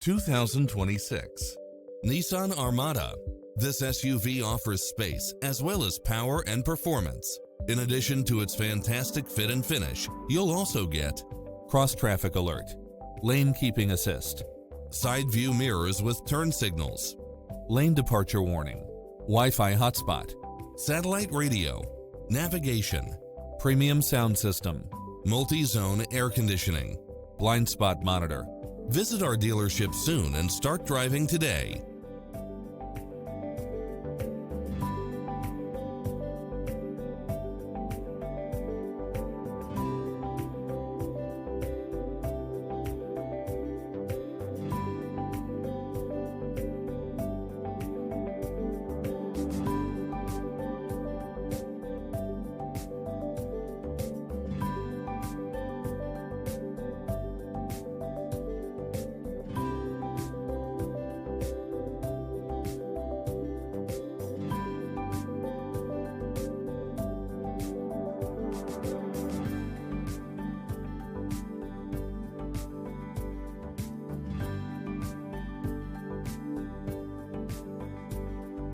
2026 Nissan Armada. This SUV offers space as well as power and performance. In addition to its fantastic fit and finish, you'll also get cross-traffic alert, lane keeping assist, side view mirrors with turn signals, lane departure warning, Wi-Fi hotspot, satellite radio, navigation, premium sound system, multi-zone air conditioning, blind spot monitor. Visit our dealership soon and start driving today.